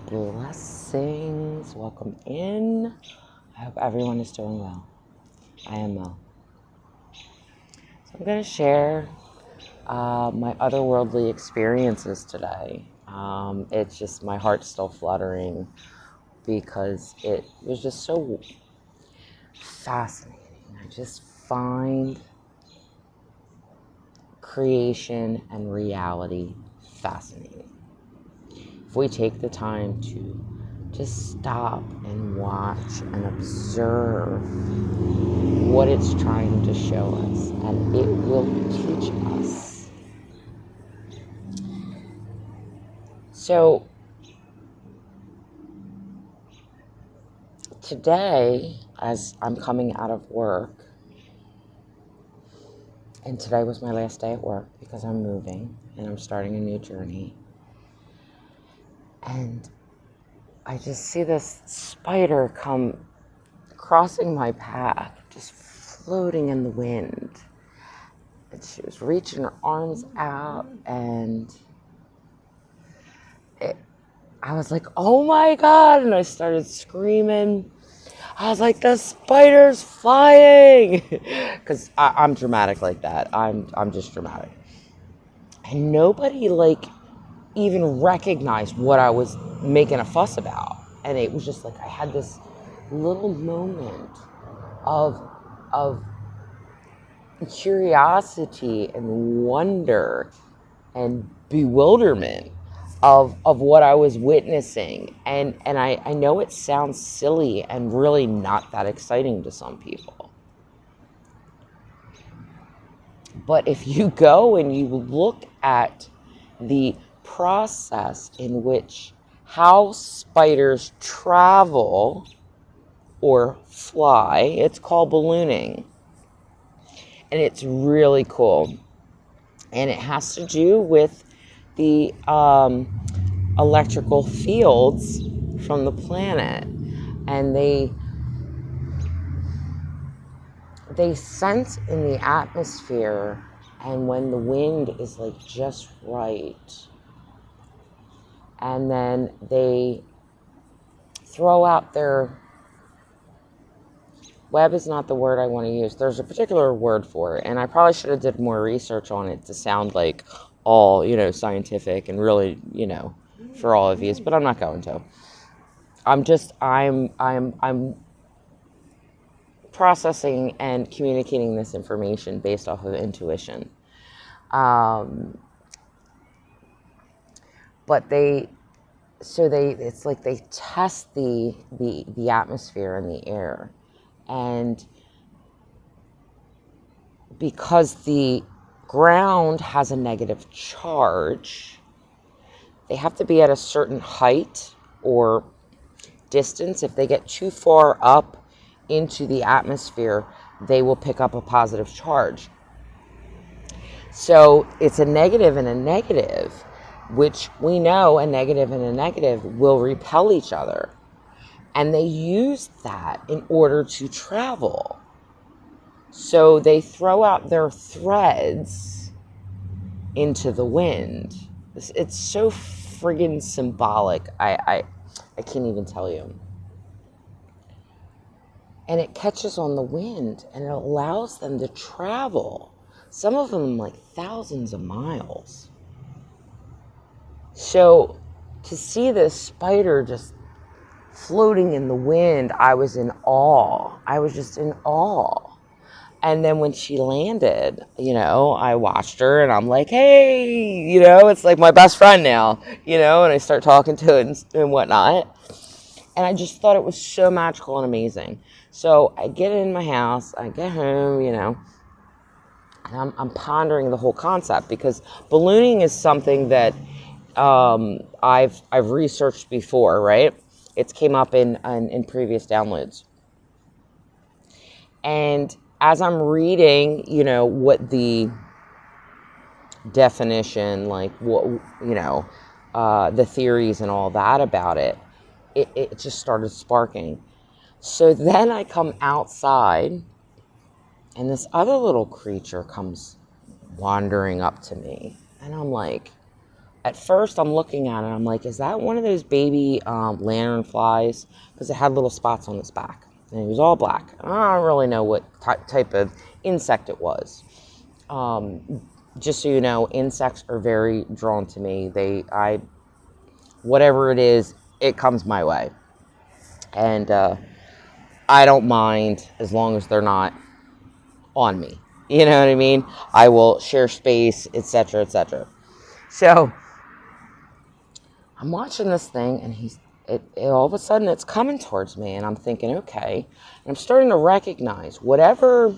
Blessings. Welcome in. I hope everyone is doing well. I am well. So I'm going to share my otherworldly experiences today. It's just my heart's still fluttering because it was just so fascinating. I just find creation and reality fascinating. If we take the time to just stop and watch and observe what it's trying to show us, and it will teach us. So today, as I'm coming out of work, and today was my last day at work because I'm moving and I'm starting a new journey, and I just see this spider come crossing my path, just floating in the wind. And she was reaching her arms out, and I was like, oh my God, and I started screaming. I was like, the spider's flying, because I'm dramatic like that. I'm just dramatic. And nobody even recognized what I was making a fuss about. And it was just like I had this little moment of curiosity and wonder and bewilderment of what I was witnessing. And I know it sounds silly and really not that exciting to some people. But if you go and you look at the process in which how spiders travel or fly, it's called ballooning. And it's really cool. And it has to do with the electrical fields from the planet. And they sense in the atmosphere, and when the wind is just right, and then they throw out their web is not the word I want to use. There's a particular word for it, and I probably should have did more research on it to sound like all, scientific and really, for all of you, but I'm not going to. I'm processing and communicating this information based off of intuition. But it's like they test the atmosphere and the air. And because the ground has a negative charge, they have to be at a certain height or distance. If they get too far up into the atmosphere, they will pick up a positive charge. So it's a negative and a negative, which we know a negative and a negative will repel each other. And they use that in order to travel. So they throw out their threads into the wind. It's so friggin' symbolic. I can't even tell you. And it catches on the wind, and it allows them to travel. Some of them thousands of miles. So to see this spider just floating in the wind, I was in awe. I was just in awe. And then when she landed, I watched her, and I'm like, hey, it's like my best friend now, and I start talking to it and whatnot. And I just thought it was so magical and amazing. So I get in my house, I get home, and I'm pondering the whole concept, because ballooning is something that I've researched before, right? It's came up in previous downloads. And as I'm reading, what the definition, the theories and all that about it just started sparking. So then I come outside, and this other little creature comes wandering up to me. And I'm like, at first I'm looking at it, I'm like, is that one of those baby lantern flies? Because it had little spots on its back, and it was all black. I don't really know what type of insect it was. Just so you know, insects are very drawn to me. Whatever it is, it comes my way. And I don't mind as long as they're not on me. You know what I mean? I will share space, etc., etc. So I'm watching this thing, and all of a sudden it's coming towards me, and I'm thinking, okay. And I'm starting to recognize whatever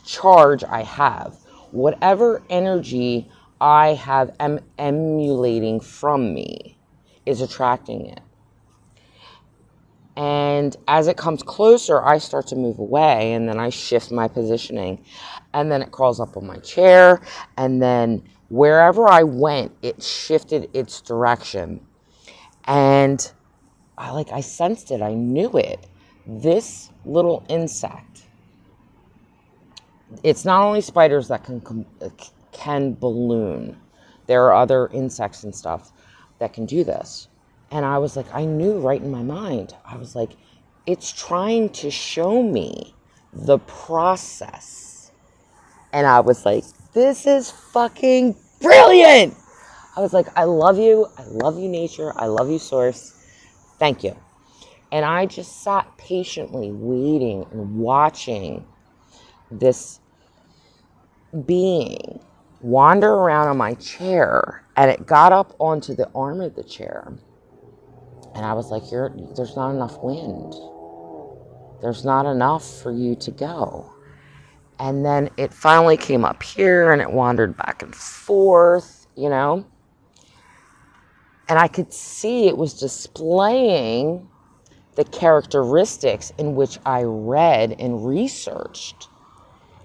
charge I have, whatever energy I have emulating from me is attracting it. And as it comes closer, I start to move away, and then I shift my positioning, and then it crawls up on my chair, and then wherever I went, it shifted its direction. And I sensed it. I knew it. This little insect, it's not only spiders that can balloon. There are other insects and stuff that can do this. And I was like, I knew right in my mind. I was like, it's trying to show me the process. And I was like, this is fucking brilliant. I was like, I love you. I love you, nature. I love you, source. Thank you. And I just sat patiently waiting and watching this being wander around on my chair. And it got up onto the arm of the chair. And I was like, there's not enough wind. There's not enough for you to go. And then it finally came up here, and it wandered back and forth, And I could see it was displaying the characteristics in which I read and researched.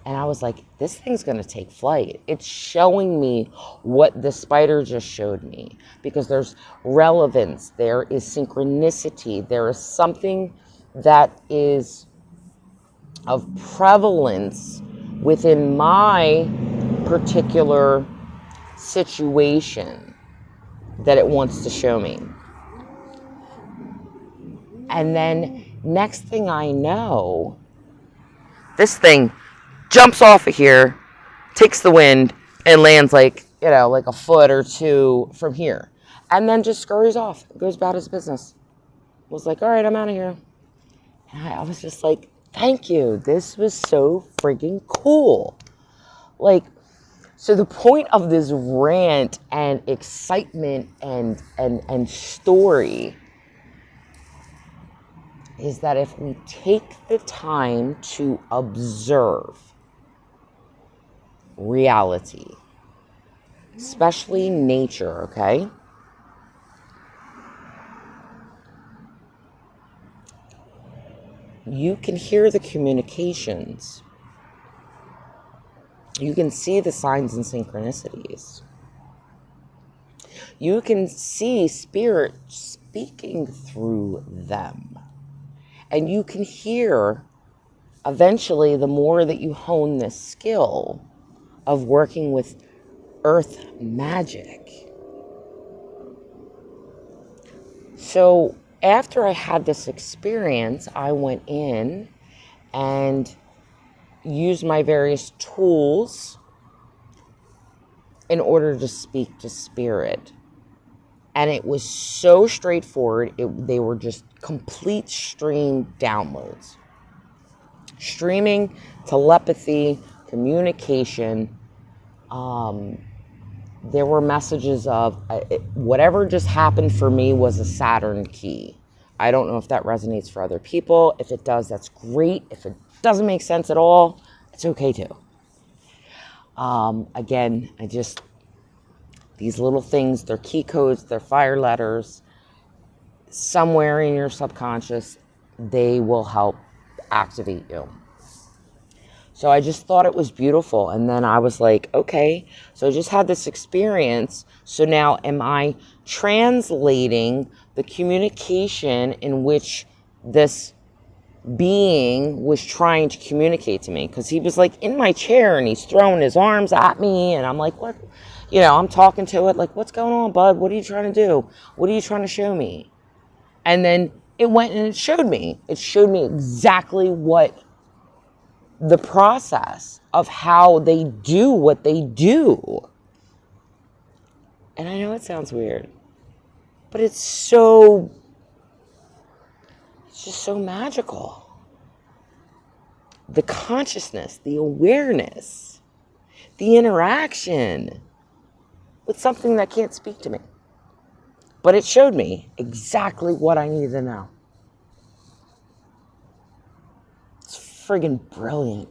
And I was like, this thing's going to take flight. It's showing me what the spider just showed me. Because there's relevance. There is synchronicity. There is something that is of prevalence within my particular situation that it wants to show me. And then next thing I know, this thing jumps off of here, takes the wind, and lands like a foot or two from here. And then just scurries off, goes about his business. Was like, all right, I'm out of here. And I was just like, thank you. This was so friggin' cool. So the point of this rant and excitement and story is that if we take the time to observe reality, especially nature, okay? You can hear the communications. You can see the signs and synchronicities. You can see spirit speaking through them. And you can hear, eventually, the more that you hone this skill of working with earth magic. So after I had this experience, I went in and used my various tools in order to speak to spirit. And it was so straightforward. They were just complete stream downloads. Streaming, telepathy, communication. There were messages of whatever just happened for me was a Saturn key. I don't know if that resonates for other people. If it does, that's great. If it doesn't make sense at all, it's okay too. Again, these little things, they're key codes, they're fire letters. Somewhere in your subconscious, they will help activate you. So I just thought it was beautiful. And then I was like, okay, so I just had this experience. So now am I translating the communication in which this being was trying to communicate to me? Because he was like in my chair and he's throwing his arms at me. And I'm like, what? I'm talking to it like, what's going on, bud? What are you trying to do? What are you trying to show me? And then it went and it showed me. It showed me exactly what the process of how they do what they do. And I know it sounds weird, but it's just so magical. The consciousness, the awareness, the interaction with something that can't speak to me. But it showed me exactly what I needed to know. It's friggin' brilliant.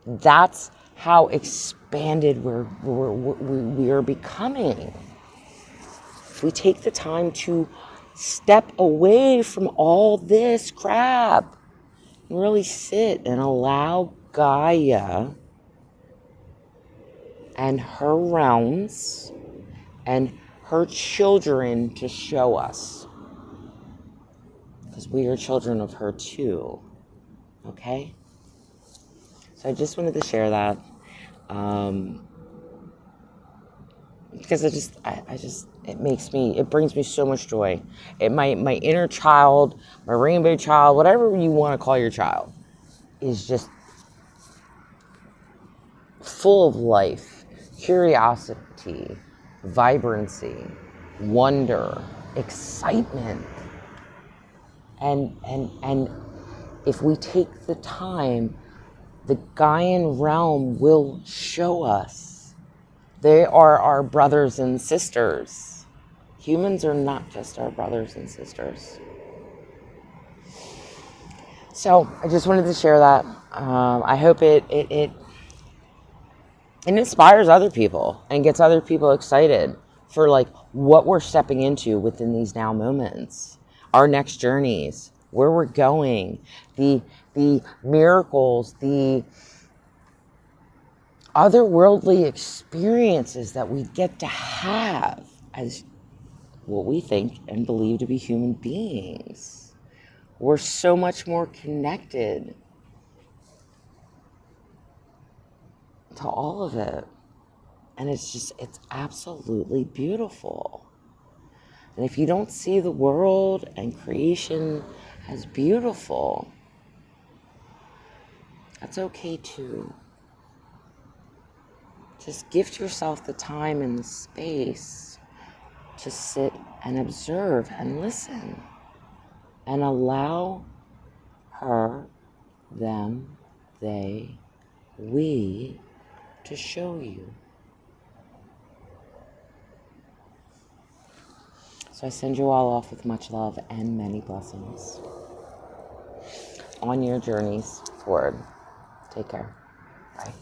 That's how expanded we are becoming. If we take the time to step away from all this crap and really sit and allow Gaia and her realms and her children to show us. Because we are children of her too. Okay? So I just wanted to share that. Because it brings me so much joy. My inner child, my rainbow child, whatever you want to call your child, is just full of life, curiosity, vibrancy, wonder, excitement. And if we take the time, the Gaian realm will show us. They are our brothers and sisters. Humans are not just our brothers and sisters. So I just wanted to share that. I hope it inspires other people and gets other people excited for like what we're stepping into within these now moments, our next journeys, where we're going, the miracles, the otherworldly experiences that we get to have as what we think and believe to be human beings. We're so much more connected to all of it. And it's absolutely beautiful. And if you don't see the world and creation as beautiful, that's okay too. Just gift yourself the time and the space to sit and observe and listen and allow her, them, they, we to show you. So I send you all off with much love and many blessings on your journeys forward. Take care. Bye.